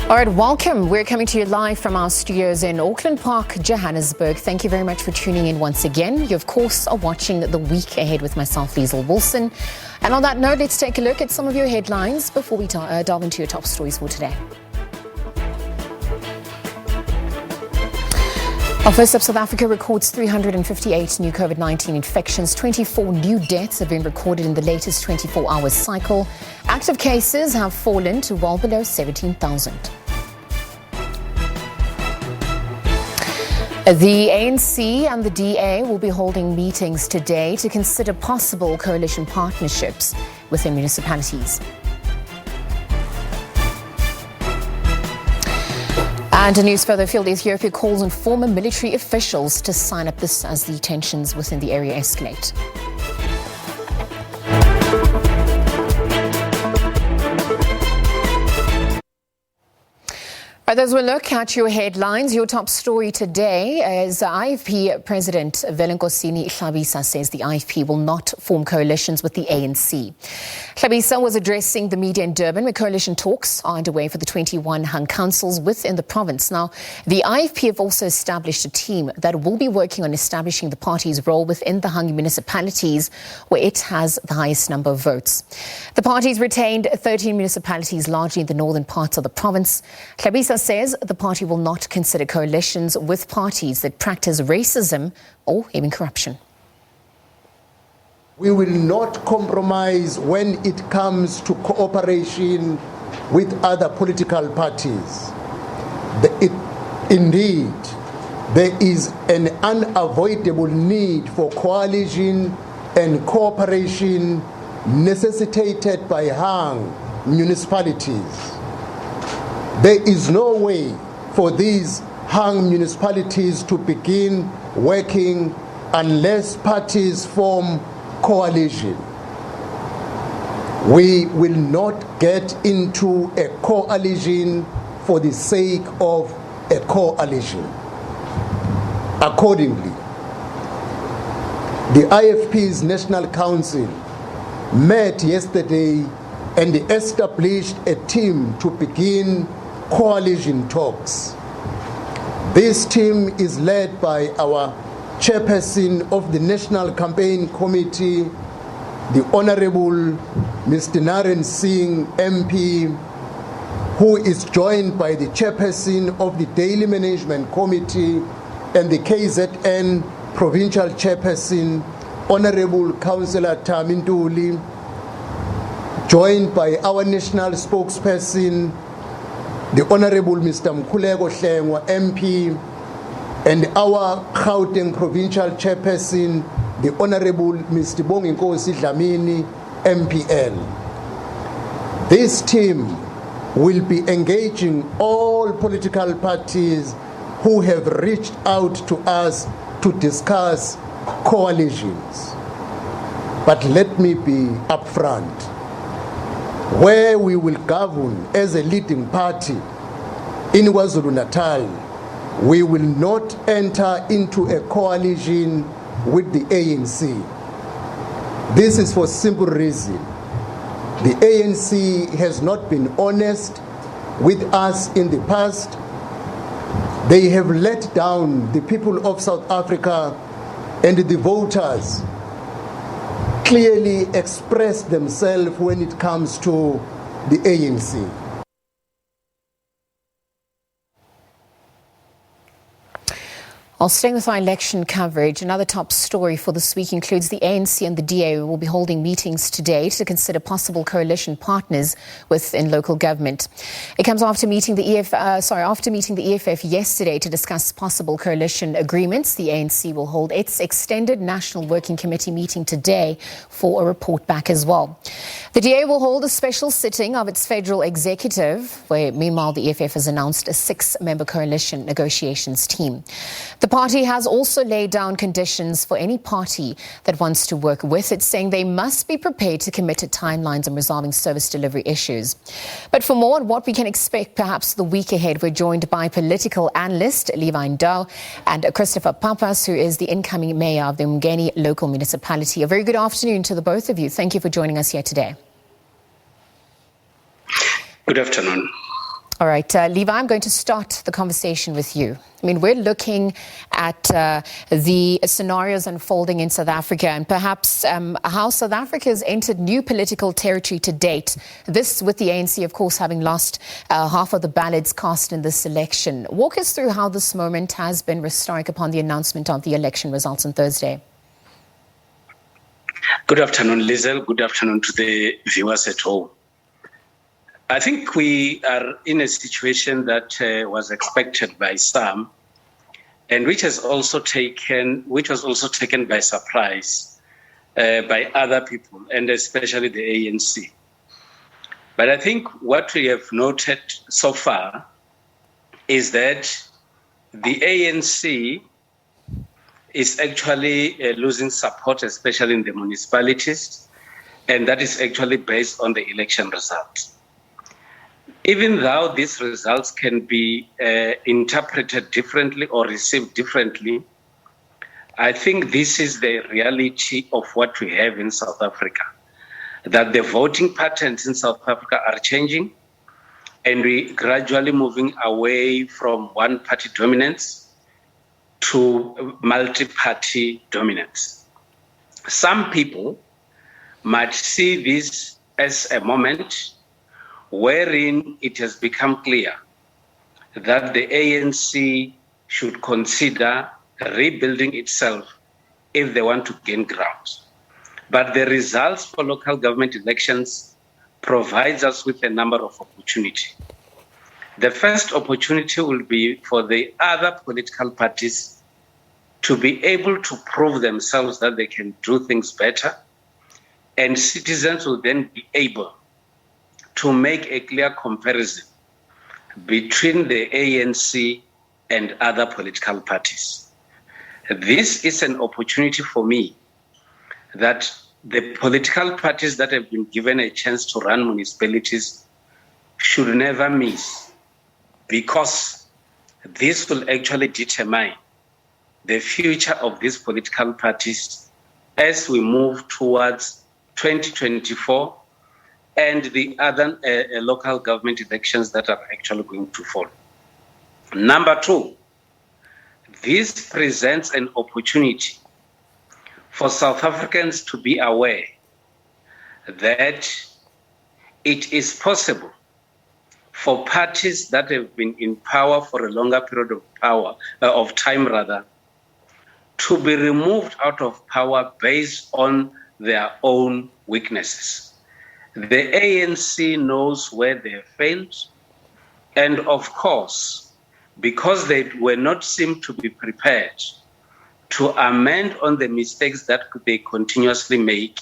All right, welcome. We're coming to you live from our studios in Auckland Park, Johannesburg. Thank you very much for tuning in once again. You, of course, are watching The Week Ahead with myself, Liesl Wilson. And on that note, let's take a look at some of your headlines before we delve into your top stories for today. First up, South Africa records 358 new COVID-19 infections. 24 new deaths have been recorded in the latest 24-hour cycle. Active cases have fallen to well below 17,000. The ANC and the DA will be holding meetings today to consider possible coalition partnerships within municipalities. And news further afield, Ethiopia calls on former military officials to sign up this as the tensions within the area escalate. As we look at your headlines, your top story today is IFP President Nkosini Hlabisa says the IFP will not form coalitions with the ANC. Hlabisa was addressing the media in Durban where coalition talks are underway for the 21 hung councils within the province. Now, the IFP have also established a team that will be working on establishing the party's role within the hung municipalities where it has the highest number of votes. The party's retained 13 municipalities, largely in the northern parts of the province. Hlabisa says the party will not consider coalitions with parties that practice racism or even corruption. We will not compromise when it comes to cooperation with other political parties. Indeed, there is an unavoidable need for coalition and cooperation necessitated by hung municipalities. There is no way for these hung municipalities to begin working unless parties form coalition. We will not get into a coalition for the sake of a coalition. Accordingly, the IFP's National Council met yesterday and established a team to begin coalition talks. This team is led by our chairperson of the National Campaign Committee, the Honorable Mr. Naren Singh MP, who is joined by the chairperson of the Daily Management Committee and the KZN Provincial Chairperson, Honorable Councillor Tamintuli, joined by our national spokesperson, the Honorable Mr. Mkhuleko Hlengwa MP, and our Gauteng Provincial Chairperson, the Honorable Mr. Bonginkosi Dlamini, MPL. This team will be engaging all political parties who have reached out to us to discuss coalitions. But let me be upfront. Where we will govern as a leading party in KwaZulu-Natal, we will not enter into a coalition with the ANC. This is for simple reason. The ANC has not been honest with us in the past. They have let down the people of South Africa, and the voters clearly express themselves when it comes to the ANC. Staying with our election coverage, another top story for this week includes the ANC and the DA will be holding meetings today to consider possible coalition partners within local government. It comes after meeting the EFF yesterday to discuss possible coalition agreements. The ANC will hold its extended National Working Committee meeting today for a report back as well. The DA will hold a special sitting of its federal executive, where meanwhile the EFF has announced a 6-member coalition negotiations team. The party has also laid down conditions for any party that wants to work with it, saying they must be prepared to commit to timelines on resolving service delivery issues. But for more on what we can expect perhaps the week ahead, we're joined by political analyst Levi Ndau and Christopher Papas, who is the incoming mayor of the Mngeni local municipality. A very good afternoon to the both of you. Thank you for joining us here today. Good afternoon. All right, Levi, I'm going to start the conversation with you. I mean, we're looking at the scenarios unfolding in South Africa and perhaps how South Africa has entered new political territory to date. This with the ANC, of course, having lost half of the ballots cast in this election. Walk us through how this moment has been historic upon the announcement of the election results on Thursday. Good afternoon, Lizel. Good afternoon to the viewers at home. I think we are in a situation that was expected by some, and which was also taken by surprise by other people, and especially the ANC. But I think what we have noted so far is that the ANC is actually losing support, especially in the municipalities, and that is actually based on the election results. Even though these results can be interpreted differently or received differently, I think this is the reality of what we have in South Africa, that the voting patterns in South Africa are changing, and we're gradually moving away from one-party dominance to multi-party dominance. Some people might see this as a moment wherein it has become clear that the ANC should consider rebuilding itself if they want to gain ground. But the results for local government elections provides us with a number of opportunities. The first opportunity will be for the other political parties to be able to prove themselves that they can do things better, and citizens will then be able to make a clear comparison between the ANC and other political parties. This is an opportunity for me that the political parties that have been given a chance to run municipalities should never miss, because this will actually determine the future of these political parties as we move towards 2024 and the other local government elections that are actually going to follow. Number two, this presents an opportunity for South Africans to be aware that it is possible for parties that have been in power for a longer period of time, to be removed out of power based on their own weaknesses. The ANC knows where they have failed, and of course, because they were not seem to be prepared to amend on the mistakes that they continuously make,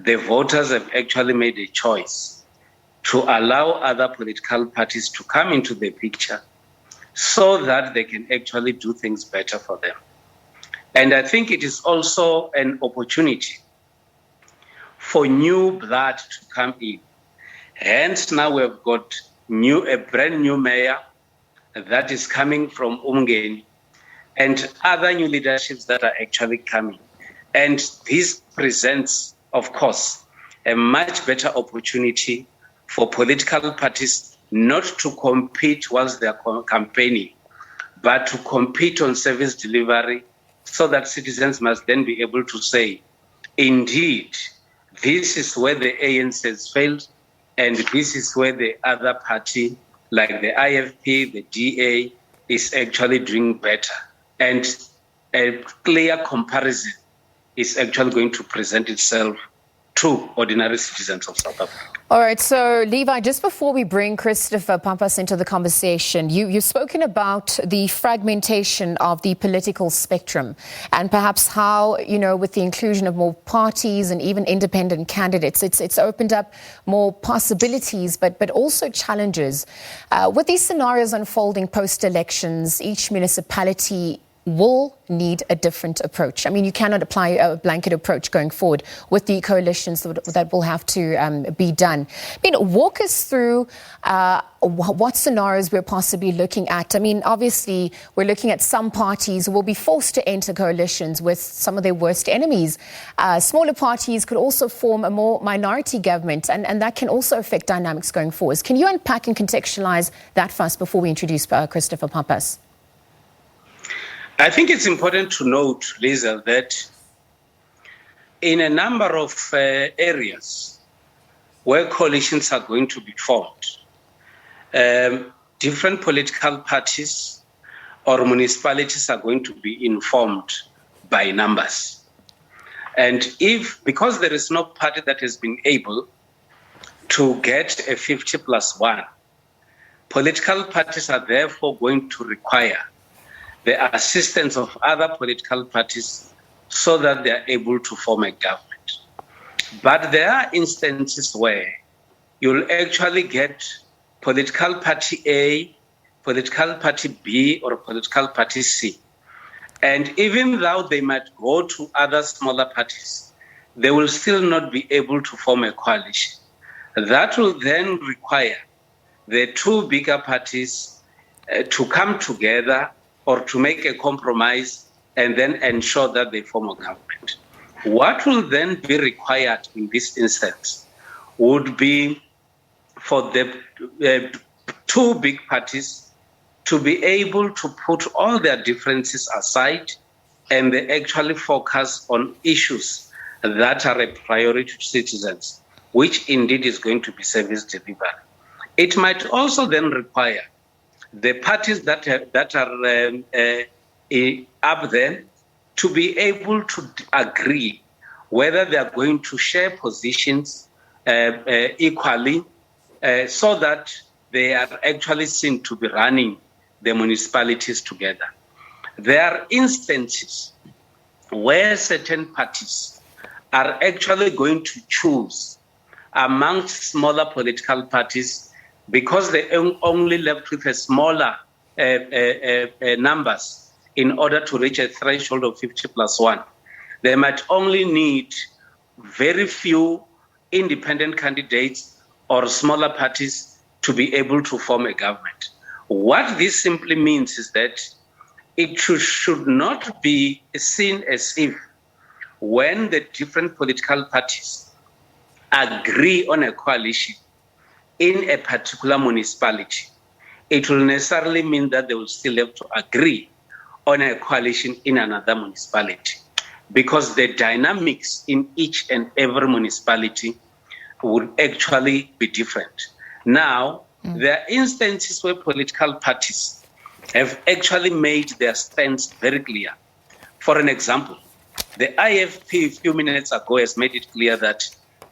the voters have actually made a choice to allow other political parties to come into the picture so that they can actually do things better for them. And I think it is also an opportunity for new blood to come in. Hence, now we've got a brand new mayor that is coming from Umgeni, and other new leaderships that are actually coming. And this presents, of course, a much better opportunity for political parties not to compete whilst they are campaigning, but to compete on service delivery, so that citizens must then be able to say, indeed, this is where the ANC has failed, and this is where the other party, like the IFP, the DA, is actually doing better. And a clear comparison is actually going to present itself to ordinary citizens of South Africa. All right, so Levi, just before we bring Christopher Pampas into the conversation, you've spoken about the fragmentation of the political spectrum and perhaps how, with the inclusion of more parties and even independent candidates, it's opened up more possibilities, but also challenges. With these scenarios unfolding post-elections, each municipality will need a different approach. I mean, you cannot apply a blanket approach going forward with the coalitions that will have to be done. I mean, walk us through what scenarios we're possibly looking at. I mean, obviously, we're looking at some parties who will be forced to enter coalitions with some of their worst enemies. Smaller parties could also form a more minority government, and that can also affect dynamics going forward. Can you unpack and contextualize that first before we introduce Christopher Pappas? I think it's important to note, Lisa, that in a number of areas where coalitions are going to be formed, different political parties or municipalities are going to be informed by numbers. And because there is no party that has been able to get a 50+1, political parties are therefore going to require the assistance of other political parties so that they are able to form a government. But there are instances where you'll actually get political party A, political party B, or political party C. And even though they might go to other smaller parties, they will still not be able to form a coalition. That will then require the two bigger parties to come together or to make a compromise and then ensure that they form a government. What will then be required in this instance would be for the two big parties to be able to put all their differences aside and they actually focus on issues that are a priority to citizens, which indeed is going to be service delivery. It might also then require the parties that are up there to be able to agree whether they are going to share positions equally so that they are actually seen to be running the municipalities together. There are instances where certain parties are actually going to choose amongst smaller political parties because they only left with a smaller numbers in order to reach a threshold of 50+1. They might only need very few independent candidates or smaller parties to be able to form a government. What this simply means is that it should not be seen as if when the different political parties agree on a coalition in a particular municipality, it will necessarily mean that they will still have to agree on a coalition in another municipality, because the dynamics in each and every municipality would actually be different. Now, there are instances where political parties have actually made their stance very clear. For an example, the IFP a few minutes ago has made it clear that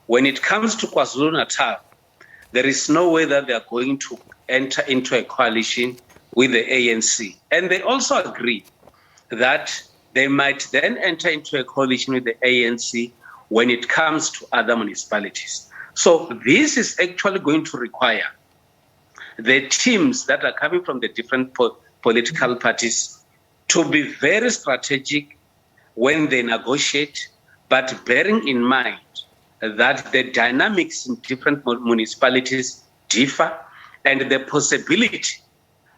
when it comes to KwaZulu-Natal, there is no way that they are going to enter into a coalition with the ANC. And they also agree that they might then enter into a coalition with the ANC when it comes to other municipalities. So this is actually going to require the teams that are coming from the different political parties to be very strategic when they negotiate, but bearing in mind that the dynamics in different municipalities differ, and the possibility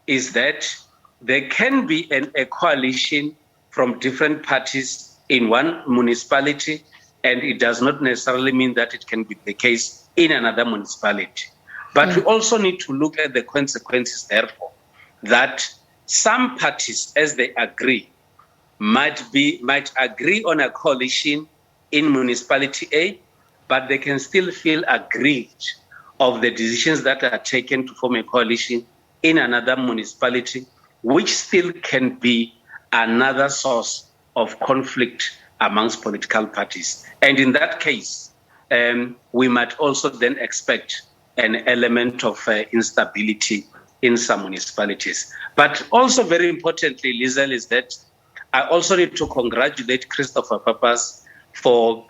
is that there can be a coalition from different parties in one municipality, and it does not necessarily mean that it can be the case in another municipality. But we also need to look at the consequences, therefore, that some parties, as they agree, might agree on a coalition in municipality A, but they can still feel aggrieved of the decisions that are taken to form a coalition in another municipality, which still can be another source of conflict amongst political parties. And in that case, we might also then expect an element of instability in some municipalities. But also very importantly, Lizel, is that I also need to congratulate Christopher Pappas for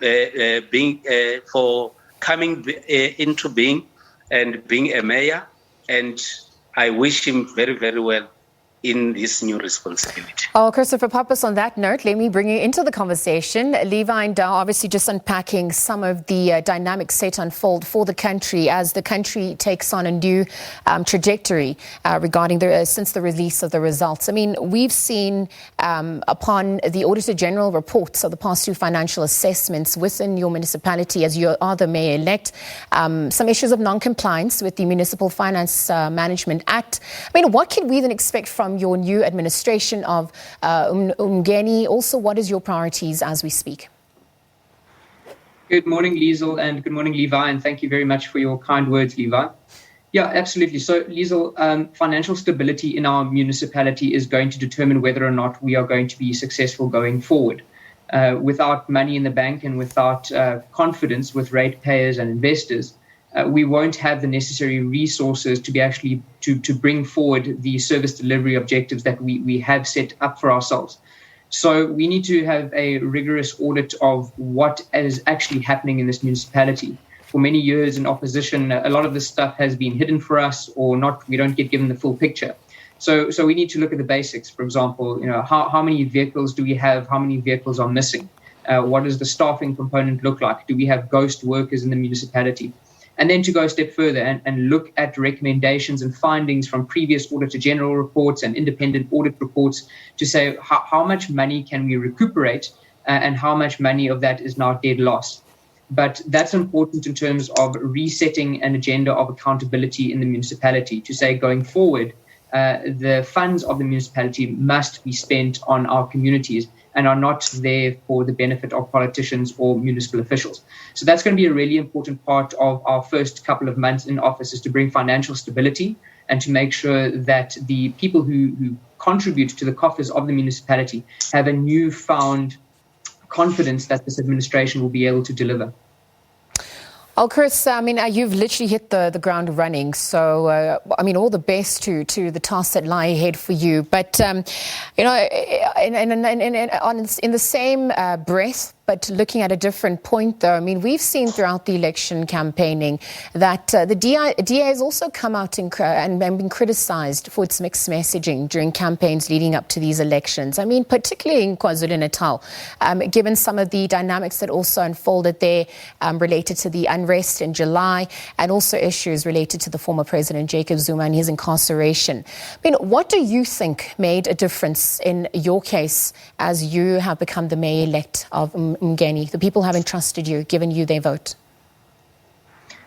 coming into being and being a mayor, and I wish him very, very well in this new responsibility. Oh, Christopher Pappas, on that note, let me bring you into the conversation. Levi and Dow obviously just unpacking some of the dynamics set to unfold for the country as the country takes on a new trajectory regarding since the release of the results. I mean, we've seen upon the Auditor General reports of the past two financial assessments within your municipality, as you are the mayor-elect, some issues of non-compliance with the Municipal Finance Management Act. I mean, what can we then expect from your new administration of Umngeni? Also, what is your priorities as we speak? Good morning, Liesl, and good morning, Levi, and thank you very much for your kind words, Levi. Yeah, absolutely. So, Liesl, financial stability in our municipality is going to determine whether or not we are going to be successful going forward. Without money in the bank and without confidence with ratepayers and investors, we won't have the necessary resources to be actually to bring forward the service delivery objectives that we have set up for ourselves. So we need to have a rigorous audit of what is actually happening in this municipality. For many years in opposition, a lot of this stuff has been hidden for us or not. We don't get given the full picture. So we need to look at the basics. For example, how many vehicles do we have? How many vehicles are missing? What does the staffing component look like? Do we have ghost workers in the municipality? And then to go a step further and look at recommendations and findings from previous Auditor General reports and independent audit reports to say how much money can we recuperate and how much money of that is now dead loss. But that's important in terms of resetting an agenda of accountability in the municipality to say going forward, the funds of the municipality must be spent on our communities and are not there for the benefit of politicians or municipal officials. So that's going to be a really important part of our first couple of months in office, is to bring financial stability and to make sure that the people who contribute to the coffers of the municipality have a newfound confidence that this administration will be able to deliver. Oh, Chris, I mean, you've literally hit the ground running. So, I mean, all the best to the tasks that lie ahead for you. But, in the same breath, but looking at a different point, though, I mean, we've seen throughout the election campaigning that the DA has also come out and been criticized for its mixed messaging during campaigns leading up to these elections. I mean, particularly in KwaZulu-Natal, given some of the dynamics that also unfolded there related to the unrest in July and also issues related to the former President Jacob Zuma and his incarceration. I mean, what do you think made a difference in your case as you have become the mayor-elect of Umngeni? The people have entrusted you, given you their vote.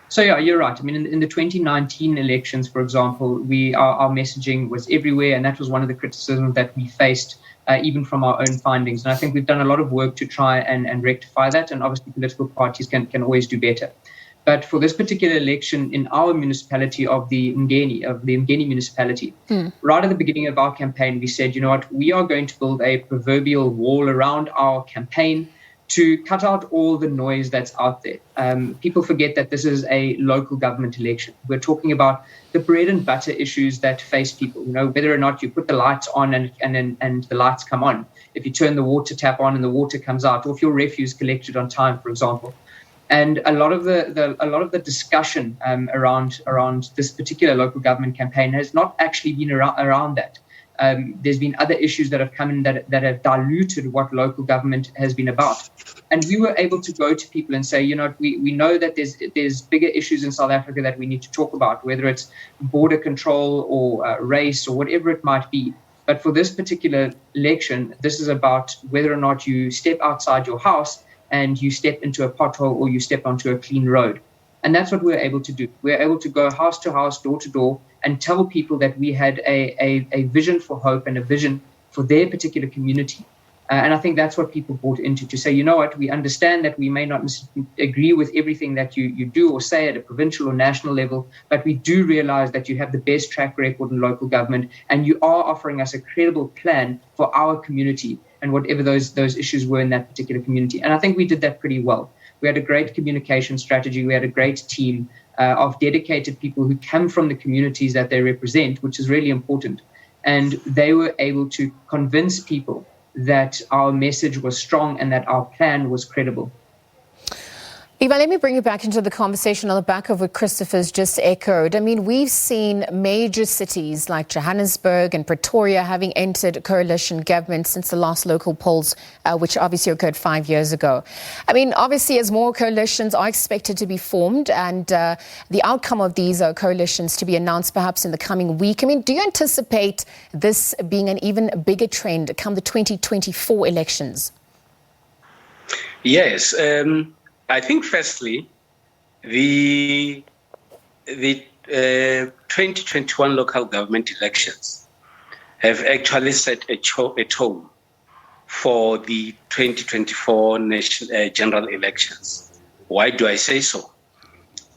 So, yeah, you're right. I mean, in the 2019 elections, for example, our messaging was everywhere, and that was one of the criticisms that we faced, even from our own findings. And I think we've done a lot of work to try and rectify that, and obviously political parties can always do better. But for this particular election in our municipality of the Umngeni municipality, right at the beginning of our campaign, we said, you know what, we are going to build a proverbial wall around our campaign to cut out all the noise that's out there. People forget that this is a local government election. We're talking about the bread and butter issues that face people. You know, whether or not you put the lights on and the lights come on, if you turn the water tap on and the water comes out, or if your refuse collected on time, for example. And a lot of the discussion around this particular local government campaign has not actually been around that. There's been other issues that have come in that have diluted what local government has been about. And we were able to go to people and say, you know, we know that there's bigger issues in South Africa that we need to talk about, whether it's border control or race or whatever it might be. But for this particular election, this is about whether or not you step outside your house and you step into a pothole or you step onto a clean road. And that's what we're able to do. We're able to go house to house, door to door, and tell people that we had a vision for hope and a vision for their particular community. And I think that's what people bought into, to say, you know what, we understand that we may not agree with everything that you do or say at a provincial or national level, but we do realize that you have the best track record in local government and you are offering us a credible plan for our community and whatever those issues were in that particular community. And I think we did that pretty well. We had a great communication strategy. We had a great team of dedicated people who come from the communities that they represent, which is really important. And they were able to convince people that our message was strong and that our plan was credible. Eva, let me bring you back into the conversation on the back of what Christopher's just echoed. I mean, we've seen major cities like Johannesburg and Pretoria having entered coalition government since the last local polls, which obviously occurred 5 years ago. I mean, obviously, as more coalitions are expected to be formed and the outcome of these coalitions to be announced perhaps in the coming week, I mean, do you anticipate this being an even bigger trend come the 2024 elections? Yes. I think, firstly, the 2021 local government elections have actually set a tone for the 2024 general elections. Why do I say so?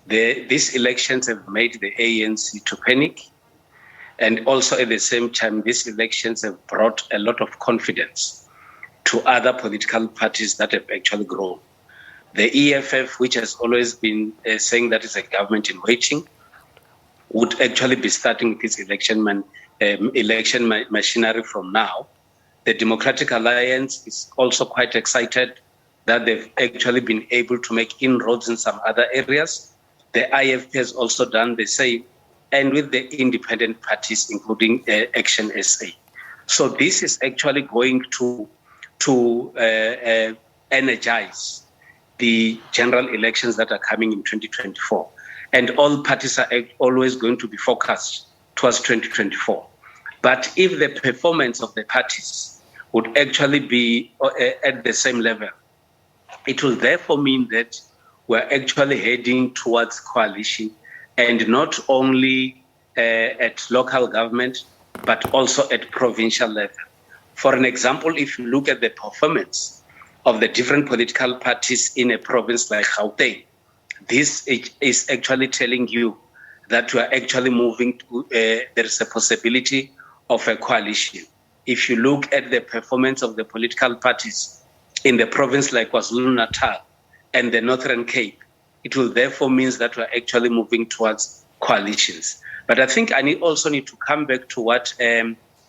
These elections have made the ANC to panic, and also at the same time, these elections have brought a lot of confidence to other political parties that have actually grown. The EFF, which has always been saying that it's a government in waiting, would actually be starting this election machinery from now. The Democratic Alliance is also quite excited that they've actually been able to make inroads in some other areas. The IFP has also done the same, and with the independent parties, including Action SA. So this is actually going to energize the general elections that are coming in 2024. And all parties are always going to be focused towards 2024. But if the performance of the parties would actually be at the same level, it will therefore mean that we're actually heading towards coalition, and not only at local government, but also at provincial level. For an example, if you look at the performance of the different political parties in a province like Gauteng, this is actually telling you that we are actually moving to, there is a possibility of a coalition. If you look at the performance of the political parties in the province like KwaZulu-Natal and the Northern Cape, it will therefore mean that we are actually moving towards coalitions. But I think I also need to come back to what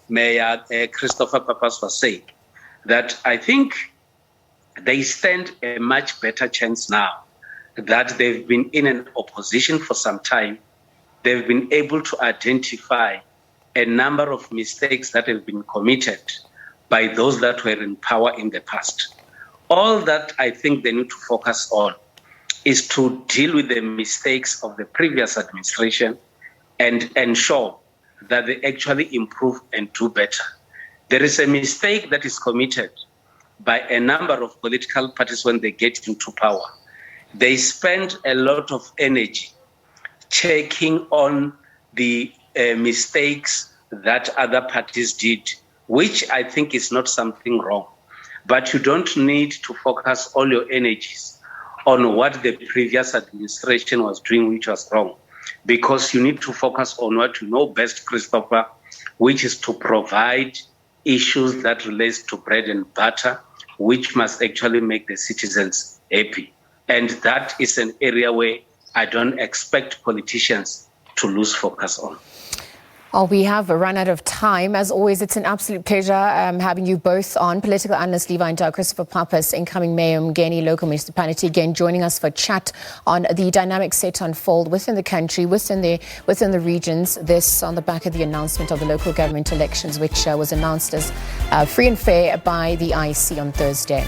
Mayor Christopher Papas was saying, that I think they stand a much better chance now that they've been in an opposition for some time. They've been able to identify a number of mistakes that have been committed by those that were in power in the past. All that I think they need to focus on is to deal with the mistakes of the previous administration and ensure that they actually improve and do better. There is a mistake that is committed by a number of political parties when they get into power. They spend a lot of energy checking on the mistakes that other parties did, which I think is not something wrong. But you don't need to focus all your energies on what the previous administration was doing, which was wrong, because you need to focus on what you know best, Christopher, which is to provide issues that relates to bread and butter, which must actually make the citizens happy. And that is an area where I don't expect politicians to lose focus on. Oh, we have run out of time. As always, it's an absolute pleasure having you both on. Political analyst Levi Ndau, Christopher Papas, incoming Mayor Mgeni, local municipality, again joining us for chat on the dynamics set to unfold within the country, within the regions. This on the back of the announcement of the local government elections, which was announced as free and fair by the IEC on Thursday.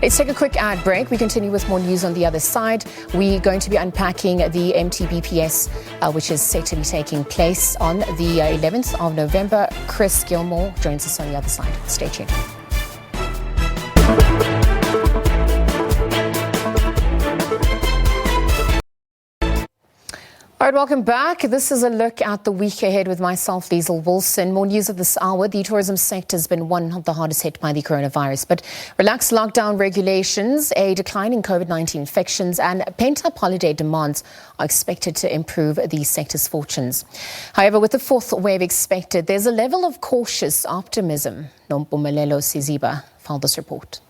Let's take a quick ad break. We continue with more news on the other side. We're going to be unpacking the MTBPS, which is set to be taking place on the 11th of November. Chris Gilmore joins us on the other side. Stay tuned. All right, welcome back. This is a look at the week ahead with myself, Liesl Wilson. More news of this hour. The tourism sector has been one of the hardest hit by the coronavirus, but relaxed lockdown regulations, a decline in COVID-19 infections and pent-up holiday demands are expected to improve the sector's fortunes. However, with the fourth wave expected, there's a level of cautious optimism. Nompumelelo Siziba filed this report.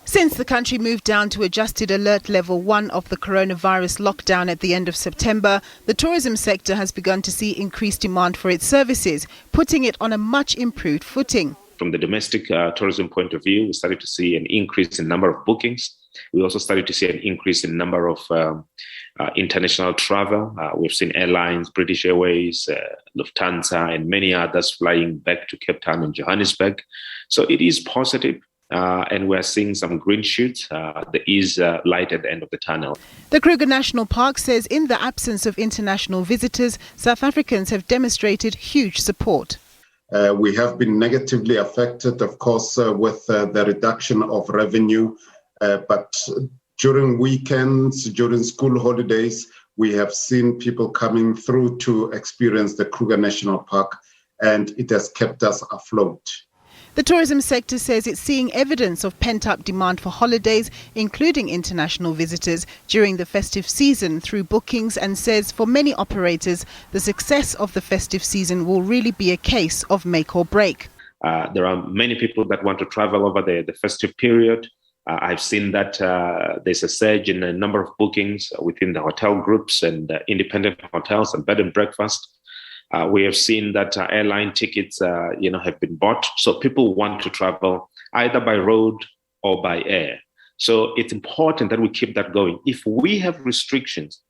Since the country moved down to adjusted alert level 1 of the coronavirus lockdown at the end of September, the tourism sector has begun to see increased demand for its services, putting it on a much improved footing. From the domestic tourism point of view, we started to see an increase in number of bookings. We also started to see an increase in number of international travel. We've seen airlines, British Airways, Lufthansa, and many others flying back to Cape Town and Johannesburg. So it is positive. And we're seeing some green shoots. There is light at the end of the tunnel. The Kruger National Park says in the absence of international visitors, South Africans have demonstrated huge support. We have been negatively affected, of course, with the reduction of revenue. But during weekends, during school holidays, we have seen people coming through to experience the Kruger National Park, and it has kept us afloat. The tourism sector says it's seeing evidence of pent-up demand for holidays, including international visitors, during the festive season through bookings, and says for many operators, the success of the festive season will really be a case of make or break. There are many people that want to travel over the festive period. I've seen that there's a surge in a number of bookings within the hotel groups and independent hotels and bed and breakfast. We have seen that airline tickets, have been bought. So people want to travel either by road or by air. So it's important that we keep that going. If we have restrictions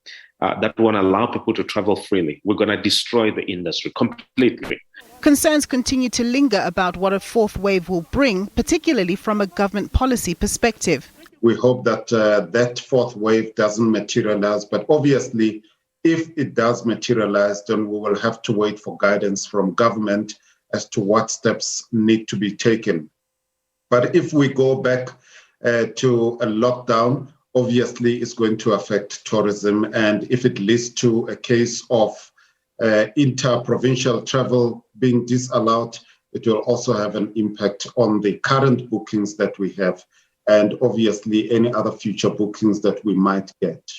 that won't allow people to travel freely, we're going to destroy the industry completely. Concerns continue to linger about what a fourth wave will bring, particularly from a government policy perspective. We hope that that fourth wave doesn't materialize, but obviously, if it does materialize, then we will have to wait for guidance from government as to what steps need to be taken. But if we go back to a lockdown, obviously it's going to affect tourism. And if it leads to a case of inter-provincial travel being disallowed, it will also have an impact on the current bookings that we have and obviously any other future bookings that we might get.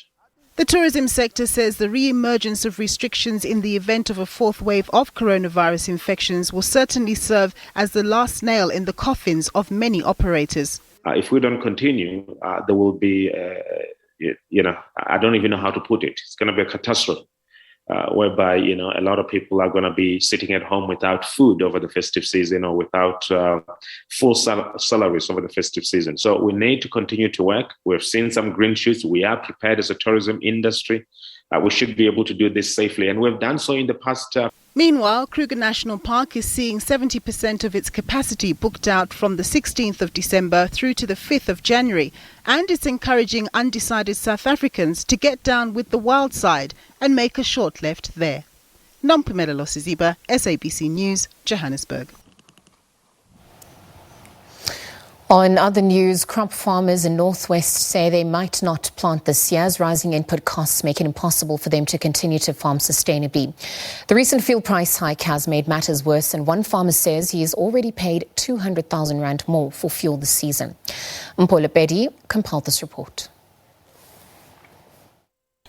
The tourism sector says the re-emergence of restrictions in the event of a fourth wave of coronavirus infections will certainly serve as the last nail in the coffins of many operators. If we don't continue, there will be, I don't even know how to put it. It's going to be a catastrophe. Whereby, a lot of people are going to be sitting at home without food over the festive season or without full salaries over the festive season. So we need to continue to work. We've seen some green shoots. We are prepared as a tourism industry. We should be able to do this safely. And we've done so in the past. Meanwhile, Kruger National Park is seeing 70% of its capacity booked out from the 16th of December through to the 5th of January, and it's encouraging undecided South Africans to get down with the wild side and make a short left there. Nompumelelo Siziba, SABC News, Johannesburg. On other news, crop farmers in Northwest say they might not plant this year as rising input costs make it impossible for them to continue to farm sustainably. The recent fuel price hike has made matters worse, and one farmer says he has already paid 200,000 rand more for fuel this season. Mpolo Pedi compiled this report.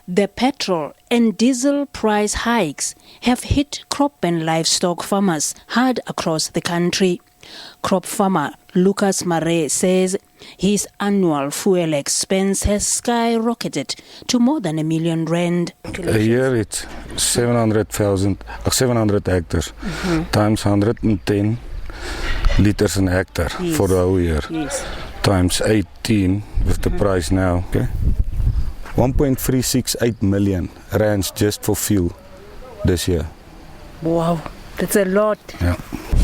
The petrol and diesel price hikes have hit crop and livestock farmers hard across the country. Crop farmer Lucas Mare says his annual fuel expense has skyrocketed to more than R1 million. A year it's 700 hectares times 110 liters an hectare for the whole year. Times 18 with the price now. Okay, 1.368 million rands just for fuel this year. Wow, that's a lot. Yeah.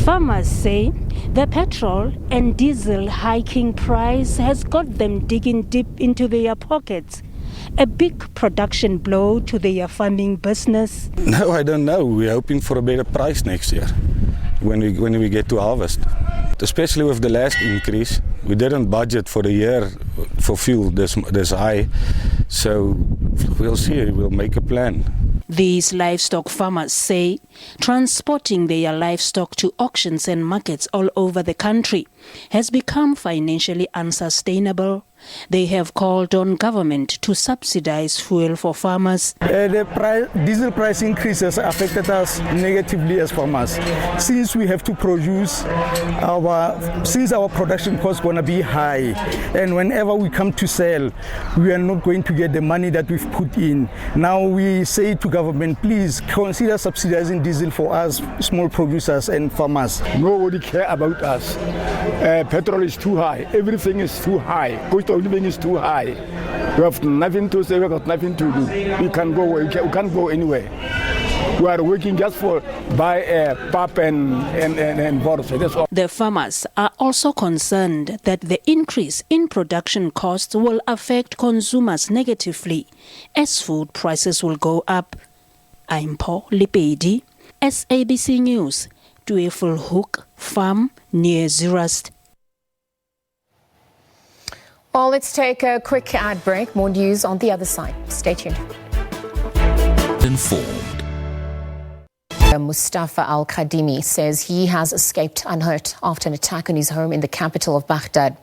Farmers say the petrol and diesel hiking price has got them digging deep into their pockets. A big production blow to their farming business. No, I don't know. We're hoping for a better price next year when we get to harvest. Especially with the last increase, we didn't budget for the year for fuel this high. So we'll see. We'll make a plan. These livestock farmers say transporting their livestock to auctions and markets all over the country has become financially unsustainable. They have called on government to subsidize fuel for farmers. The diesel price increases affected us negatively as farmers, since we have to produce since our production cost is going to be high, and whenever we come to sell, we are not going to get the money that we've put in. Now we say to government, please consider subsidizing diesel for us small producers and farmers. Nobody care about us. Petrol is too high. Everything is too high. Cost of living is too high. We have nothing to say, we have nothing to do. We can't go anywhere. We are working just for buy pap and water. That's all. The farmers are also concerned that the increase in production costs will affect consumers negatively as food prices will go up. I'm Paul Lipedi, SABC News, Tueful Hook Farm near Zeerust. Well, let's take a quick ad break. More news on the other side. Stay tuned. Informed. Mustafa al-Kadhimi says he has escaped unhurt after an attack on his home in the capital of Baghdad.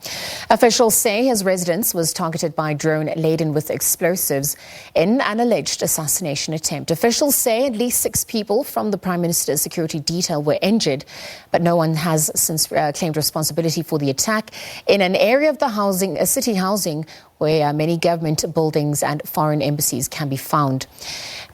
Officials say his residence was targeted by a drone laden with explosives in an alleged assassination attempt. Officials say at least 6 people from the Prime Minister's security detail were injured, but no one has since claimed responsibility for the attack in an area of the city housing where many government buildings and foreign embassies can be found.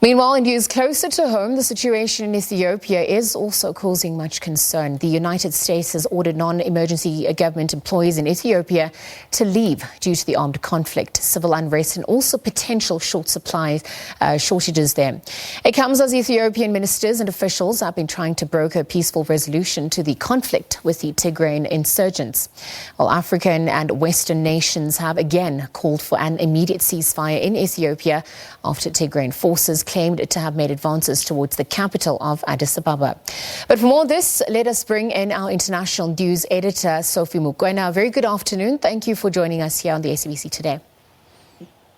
Meanwhile, in news closer to home, the situation in Ethiopia is also causing much concern. The United States has ordered non-emergency government employees in Ethiopia to leave due to the armed conflict, civil unrest and also potential shortages there. It comes as Ethiopian ministers and officials have been trying to broker a peaceful resolution to the conflict with the Tigrayan insurgents. While African and Western nations have again called for an immediate ceasefire in Ethiopia after Tigrayan forces claimed to have made advances towards the capital of Addis Ababa. But for more of this, let us bring in our international news editor, Sophie Mukwena. Very good afternoon. Thank you for joining us here on the SABC today.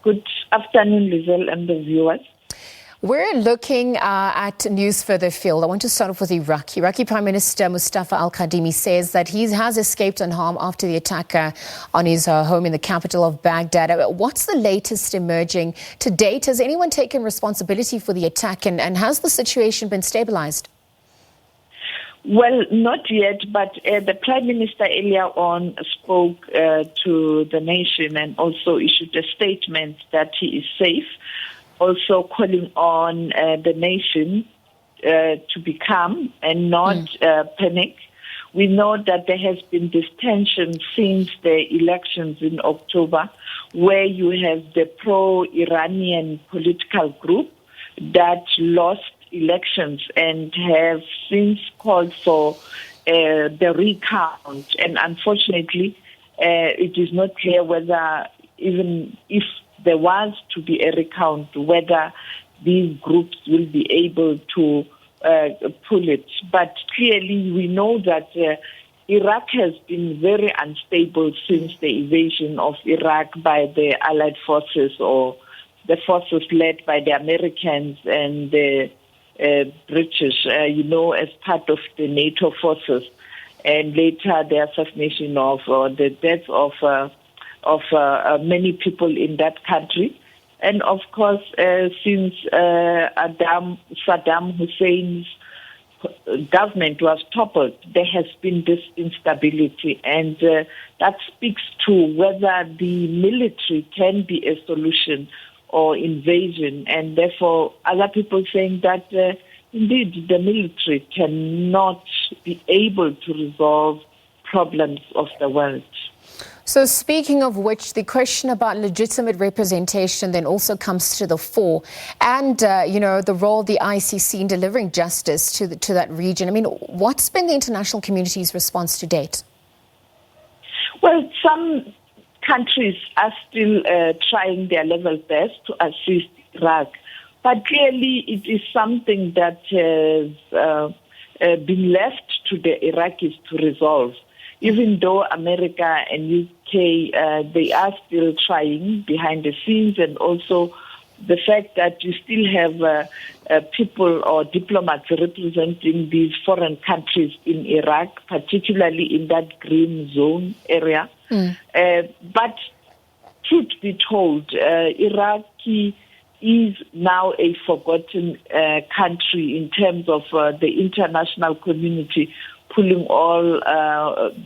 Good afternoon, Lizelle and the viewers. We're looking at news further afield. I want to start off with Iraq. Iraqi Prime Minister Mustafa al-Kadhimi says that he has escaped unharmed after the attack on his home in the capital of Baghdad. What's the latest emerging to date? Has anyone taken responsibility for the attack and has the situation been stabilized? Well, not yet, but the Prime Minister earlier on spoke to the nation and also issued a statement that he is safe, also calling on the nation to be calm and not panic. We know that there has been this tension since the elections in October, where you have the pro-Iranian political group that lost elections and have since called for the recount. And unfortunately, it is not clear whether, even if there was to be a recount, whether these groups will be able to pull it. But clearly we know that Iraq has been very unstable since the invasion of Iraq by the Allied forces, or the forces led by the Americans and the British, as part of the NATO forces. And later the assassination of the death of many people in that country. And of course, since Saddam Hussein's government was toppled, there has been this instability. And that speaks to whether the military can be a solution or invasion. And therefore, other people saying that indeed the military cannot be able to resolve problems of the world. So speaking of which, the question about legitimate representation then also comes to the fore, and the role of the ICC in delivering justice to that region. I mean, what's been the international community's response to date? Well, some countries are still trying their level best to assist Iraq, but clearly it is something that has been left to the Iraqis to resolve. Even though America and UK, they are still trying behind the scenes, and also the fact that you still have people or diplomats representing these foreign countries in Iraq, particularly in that green zone area. But truth be told, Iraq is now a forgotten country in terms of the international community pulling all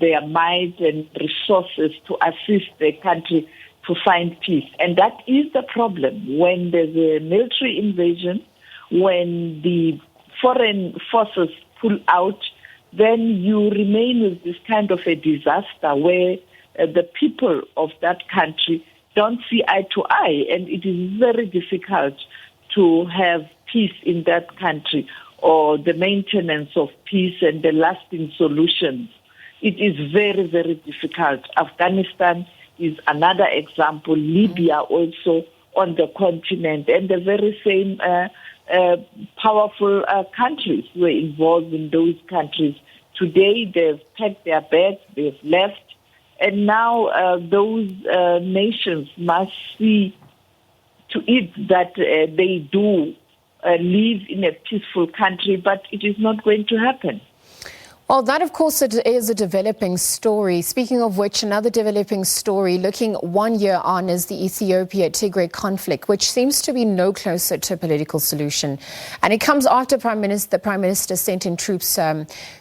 their might and resources to assist the country to find peace. And that is the problem. When there's a military invasion, when the foreign forces pull out, then you remain with this kind of a disaster where the people of that country don't see eye to eye, and it is very difficult to have peace in that country or the maintenance of peace and the lasting solutions. It is very, very difficult. Afghanistan is another example, Libya also on the continent, and the very same powerful countries were involved in those countries. Today they've packed their bags, they've left, and now those nations must see to it that they do live in a peaceful country, but it is not going to happen. Well, that, of course, it is a developing story. Speaking of which, another developing story looking 1 year on is the Ethiopia-Tigray conflict, which seems to be no closer to a political solution. And it comes after the Prime Minister sent in troops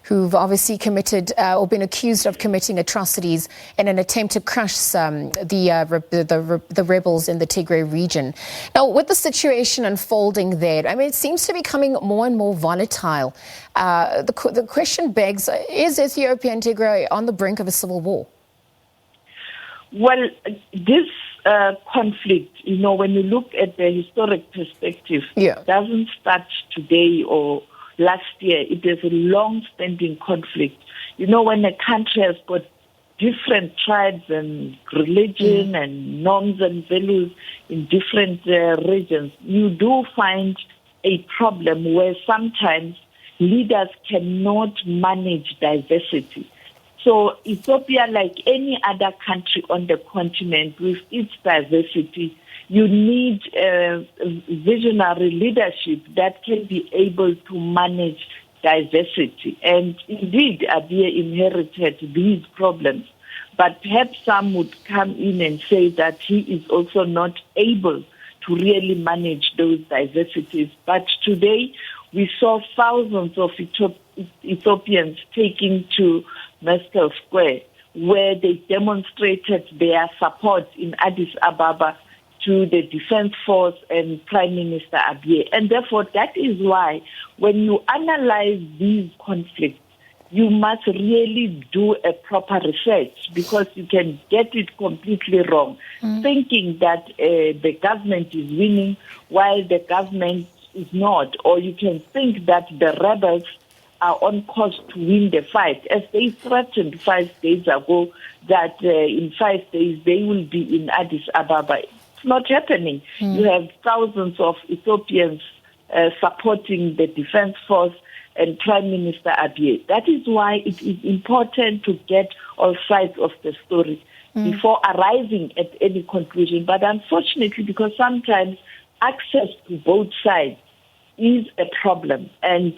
who've obviously committed or been accused of committing atrocities in an attempt to crush the rebels in the Tigray region. Now, with the situation unfolding there, I mean, it seems to be becoming more and more volatile. The question begs, is Ethiopia and Tigray on the brink of a civil war? Well, this conflict, when you look at the historic perspective, it doesn't start today or last year. It is a long-standing conflict. When a country has got different tribes and religion and norms and values in different regions, you do find a problem where sometimes leaders cannot manage diversity. So Ethiopia, like any other country on the continent with its diversity, you need visionary leadership that can be able to manage diversity. And indeed, Abiy inherited these problems. But perhaps some would come in and say that he is also not able to really manage those diversities. But today, we saw thousands of Ethiopians taking to Meskel Square, where they demonstrated their support in Addis Ababa to the Defense Force and Prime Minister Abiy. And therefore, that is why when you analyze these conflicts, you must really do a proper research, because you can get it completely wrong, thinking that the government is winning while the government is not, or you can think that the rebels are on course to win the fight, as they threatened 5 days ago that in 5 days they will be in Addis Ababa. It's not happening. You have thousands of Ethiopians supporting the Defense Force and Prime Minister Abiy. That is why it is important to get all sides of the story before arriving at any conclusion. But unfortunately, because sometimes access to both sides is a problem, and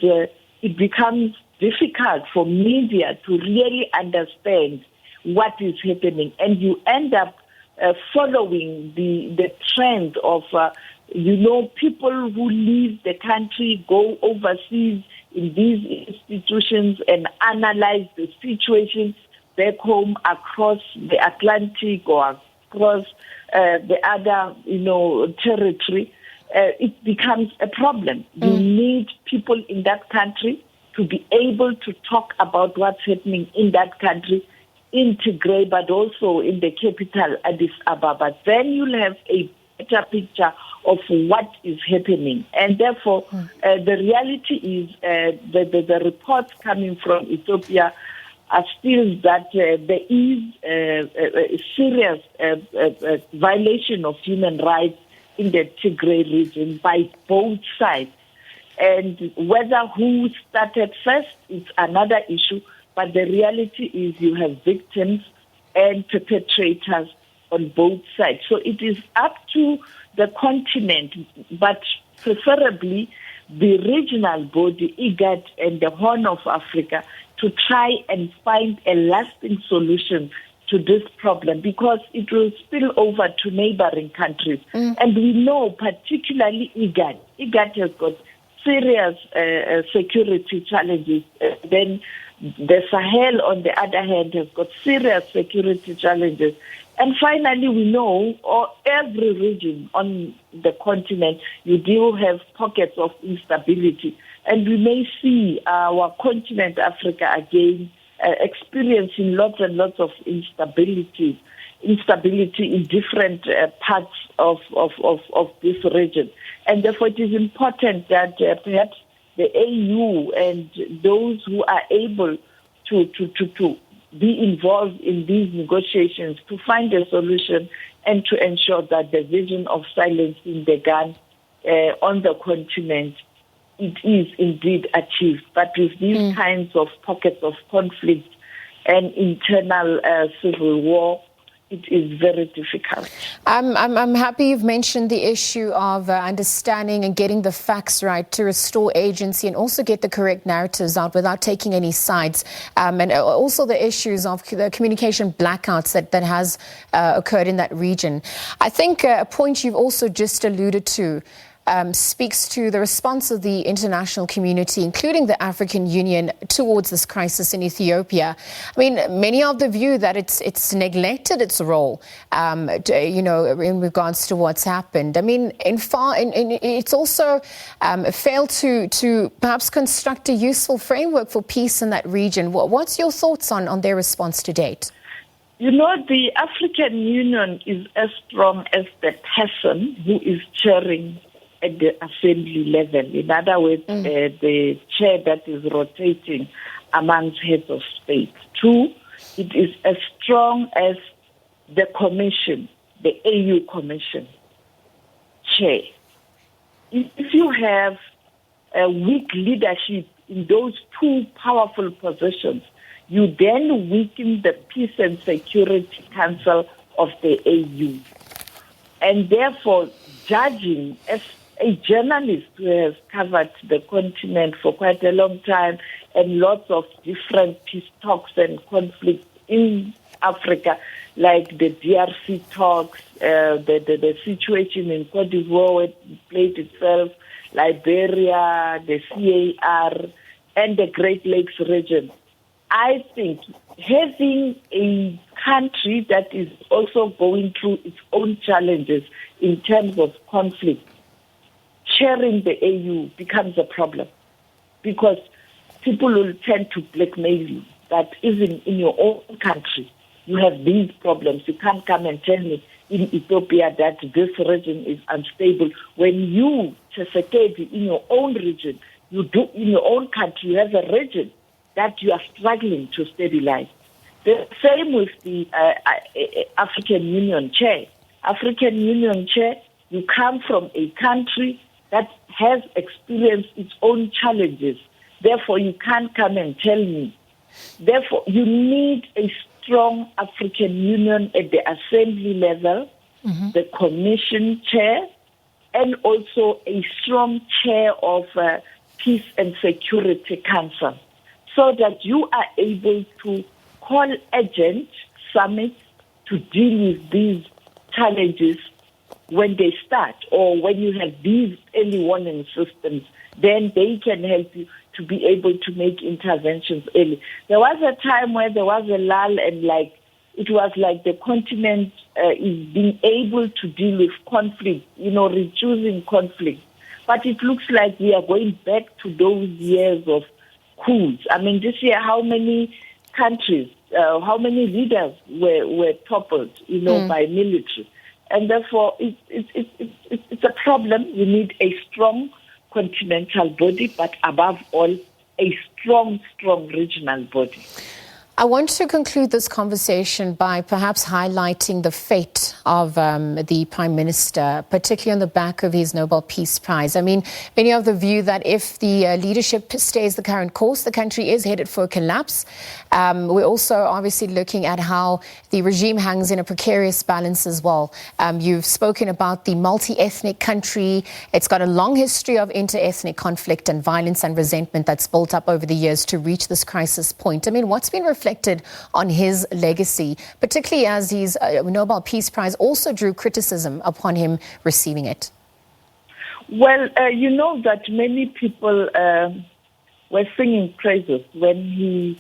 it becomes difficult for media to really understand what is happening, and you end up following the trend of people who leave the country, go overseas in these institutions and analyze the situation back home across the Atlantic or across the other territory. It becomes a problem. You need people in that country to be able to talk about what's happening in that country, in Tigray, but also in the capital, Addis Ababa. Then you'll have a better picture of what is happening. And therefore, the reality is the reports coming from Ethiopia are still that there is a serious violation of human rights in the Tigray region by both sides. And whether who started first is another issue, but the reality is you have victims and perpetrators on both sides. So it is up to the continent, but preferably the regional body, IGAD and the Horn of Africa, to try and find a lasting solution to this problem, because it will spill over to neighboring countries. And we know, particularly IGAD. IGAD has got serious security challenges. Then the Sahel, on the other hand, has got serious security challenges. And finally, we know every region on the continent, you do have pockets of instability. And we may see our continent, Africa, again, experiencing lots and lots of instability in different parts of this region. And therefore it is important that perhaps the AU and those who are able to be involved in these negotiations to find a solution and to ensure that the vision of silencing the gun on the continent, it is indeed achieved. But with these kinds of pockets of conflict and internal civil war, it is very difficult. I'm happy you've mentioned the issue of understanding and getting the facts right to restore agency and also get the correct narratives out without taking any sides. And also the issues of the communication blackouts that has occurred in that region. I think a point you've also just alluded to speaks to the response of the international community, including the African Union, towards this crisis in Ethiopia. I mean, many of the view that it's neglected its role, in regards to what's happened. I mean, it's also failed to perhaps construct a useful framework for peace in that region. What's your thoughts on their response to date? You know, the African Union is as strong as the person who is chairing at the assembly level. In other words, the chair that is rotating amongst heads of state. Two, it is as strong as the commission, the AU commission chair. If you have a weak leadership in those two powerful positions, you then weaken the Peace and Security Council of the AU. And therefore, judging as a journalist who has covered the continent for quite a long time and lots of different peace talks and conflicts in Africa, like the DRC talks, the situation in Cote d'Ivoire where it played itself, Liberia, the CAR, and the Great Lakes region. I think having a country that is also going through its own challenges in terms of conflict, sharing the AU becomes a problem because people will tend to blackmail you that even in your own country you have these problems. You can't come and tell me in Ethiopia that this region is unstable when you, Tshisekedi, in your own region, you do in your own country, you have a region that you are struggling to stabilize. The same with the African Union chair. African Union chair, you come from a country that has experienced its own challenges. Therefore, you can't come and tell me. Therefore, you need a strong African Union at the assembly level, the commission chair, and also a strong chair of Peace and Security Council, so that you are able to call urgent summits to deal with these challenges when they start, or when you have these early warning systems, then they can help you to be able to make interventions early. There was a time where there was a lull and it was like the continent is being able to deal with conflict, reducing conflict. But it looks like we are going back to those years of coups. I mean, this year, how many countries, how many leaders were toppled, by military? And therefore, it's a problem. You need a strong continental body, but above all, a strong regional body. I want to conclude this conversation by perhaps highlighting the fate of the Prime Minister, particularly on the back of his Nobel Peace Prize. I mean, many of the view that if the leadership stays the current course, the country is headed for a collapse. We're also obviously looking at how the regime hangs in a precarious balance as well. You've spoken about the multi-ethnic country. It's got a long history of inter-ethnic conflict and violence and resentment that's built up over the years to reach this crisis point. I mean, what's been reflected on his legacy, particularly as his Nobel Peace Prize also drew criticism upon him receiving it? Well, you know that many people were singing praises when he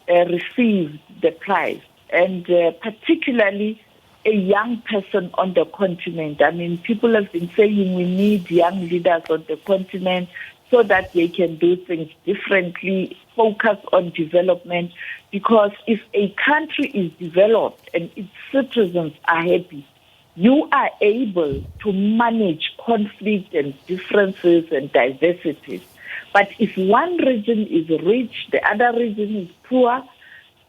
received the prize, and particularly a young person on the continent. I mean, people have been saying we need young leaders on the continent so that they can do things differently, focus on development. Because if a country is developed and its citizens are happy, you are able to manage conflict and differences and diversities. But if one region is rich, the other region is poor,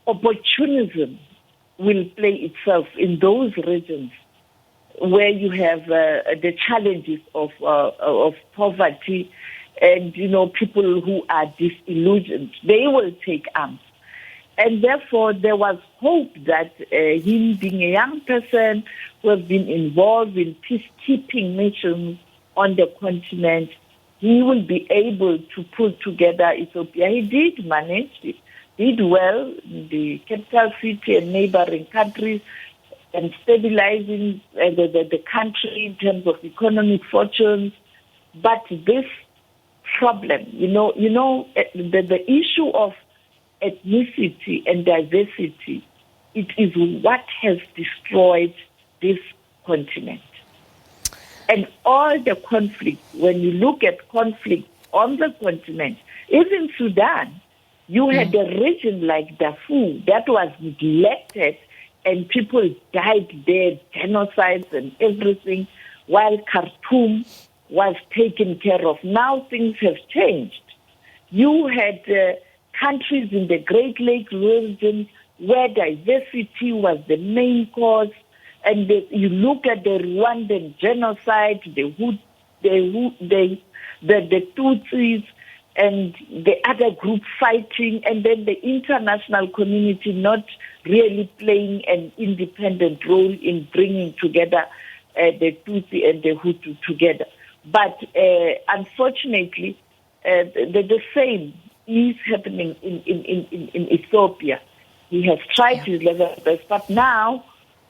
opportunism will play itself in those regions where you have the challenges of poverty and, people who are disillusioned. They will take arms. And therefore, there was hope that him being a young person who has been involved in peacekeeping missions on the continent, he will be able to put together Ethiopia. He did manage, he did well in the capital city and neighboring countries and stabilizing the country in terms of economic fortunes. But this problem, the issue of ethnicity and diversity, it is what has destroyed this continent. And all the conflict, when you look at conflict on the continent, even Sudan, you had a region like Darfur that was neglected and people died there, genocides and everything, while Khartoum was taken care of. Now things have changed. You had countries in the Great Lakes region where diversity was the main cause, and you look at the Rwandan genocide, the Tutsis, and the other group fighting, and then the international community not really playing an independent role in bringing together the Tutsi and the Hutu together. But unfortunately, the same is happening in Ethiopia. He has tried his level best, but now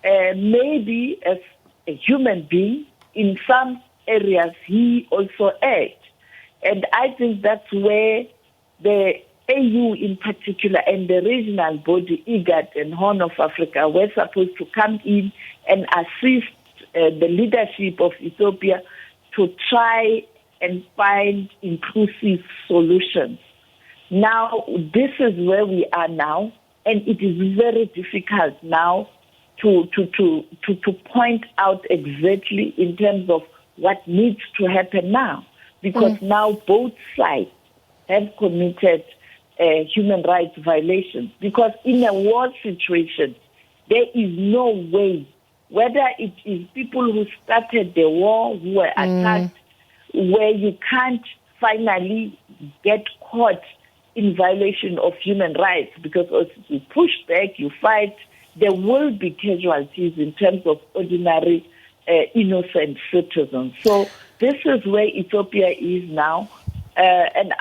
maybe as a human being, in some areas he also erred. And I think that's where the AU in particular and the regional body, IGAD and Horn of Africa, were supposed to come in and assist the leadership of Ethiopia to try and find inclusive solutions. Now, this is where we are now, and it is very difficult now to point out exactly in terms of what needs to happen now, because now both sides have committed human rights violations. Because in a war situation, there is no way, whether it is people who started the war, who were attacked, where you can't finally get caught in violation of human rights, because as you push back, you fight, there will be casualties in terms of ordinary innocent citizens. So this is where Ethiopia is now. And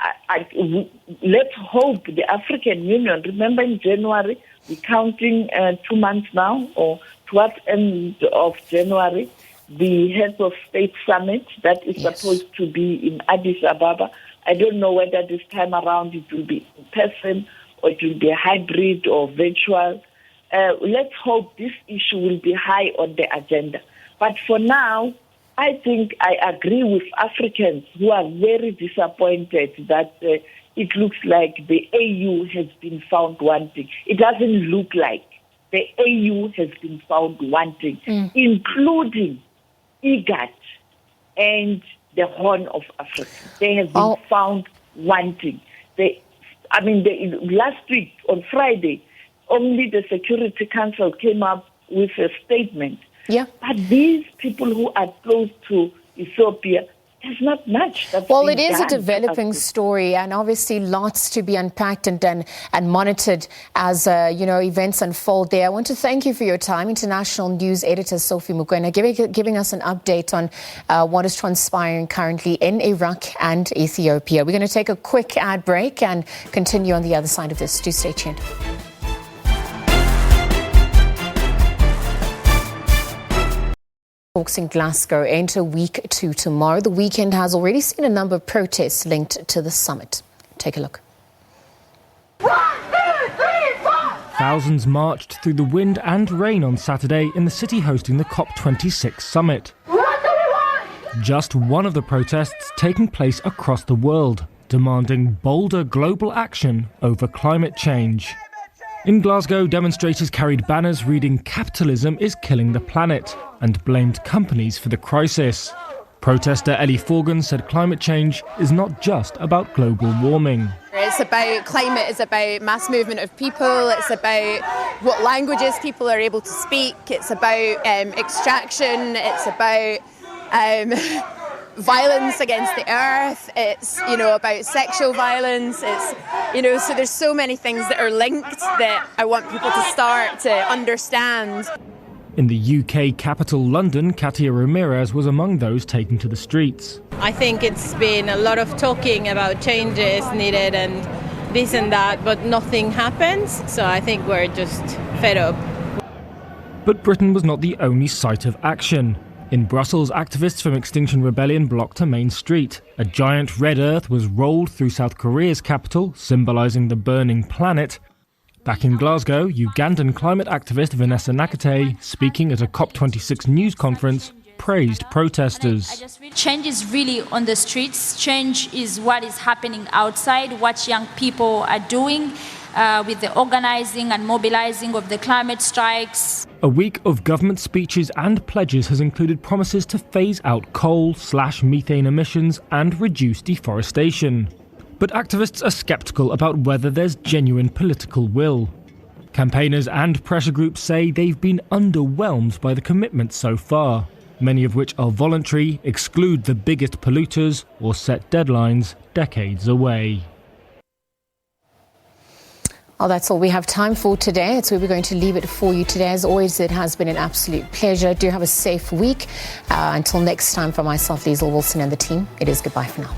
let's hope the African Union, remember in January, we're counting 2 months now, or towards the end of January, the Heads of State Summit that is supposed to be in Addis Ababa. I don't know whether this time around it will be in person or it will be a hybrid or virtual. Let's hope this issue will be high on the agenda. But for now, I think I agree with Africans who are very disappointed that it looks like the AU has been found wanting. It doesn't look like the AU has been found wanting, including IGAD and the Horn of Africa. They have been found wanting. Last week, on Friday, only the Security Council came up with a statement. Yeah. But these people who are close to Ethiopia, there's not much. Well, it is a developing story, and obviously lots to be unpacked and monitored as events unfold there. I want to thank you for your time, international news editor Sophie Mukwena, giving us an update on what is transpiring currently in Iraq and Ethiopia. We're going to take a quick ad break and continue on the other side of this. Do stay tuned. Talks in Glasgow enter week 2 tomorrow. The weekend has already seen a number of protests linked to the summit. Take a look. 1, 2, 3, 4. Thousands marched through the wind and rain on Saturday in the city hosting the COP26 summit. What do we want? just one of the protests taking place across the world, demanding bolder global action over climate change. In Glasgow, demonstrators carried banners reading "Capitalism is killing the planet" and blamed companies for the crisis. Protester Ellie Forgan said climate change is not just about global warming. It's about climate, it's about mass movement of people, it's about what languages people are able to speak, it's about extraction, it's about violence against the earth, it's, about sexual violence, it's, so there's so many things that are linked that I want people to start to understand. In the UK capital, London, Katia Ramirez was among those taken to the streets. I think it's been a lot of talking about changes needed and this and that, but nothing happens. So I think we're just fed up. But Britain was not the only site of action. In Brussels, activists from Extinction Rebellion blocked a main street. A giant red earth was rolled through South Korea's capital, symbolising the burning planet. Back in Glasgow, Ugandan climate activist Vanessa Nakate, speaking at a COP26 news conference, praised protesters. Change is really on the streets. Change is what is happening outside, what young people are doing with the organising and mobilising of the climate strikes. A week of government speeches and pledges has included promises to phase out coal, slash methane emissions and reduce deforestation. But activists are sceptical about whether there's genuine political will. Campaigners and pressure groups say they've been underwhelmed by the commitments so far, many of which are voluntary, exclude the biggest polluters, or set deadlines decades away. Well, that's all we have time for today. It's where we're going to leave it for you today. As always, it has been an absolute pleasure. Do have a safe week. Until next time, for myself, Liesl Wilson and the team, it is goodbye for now.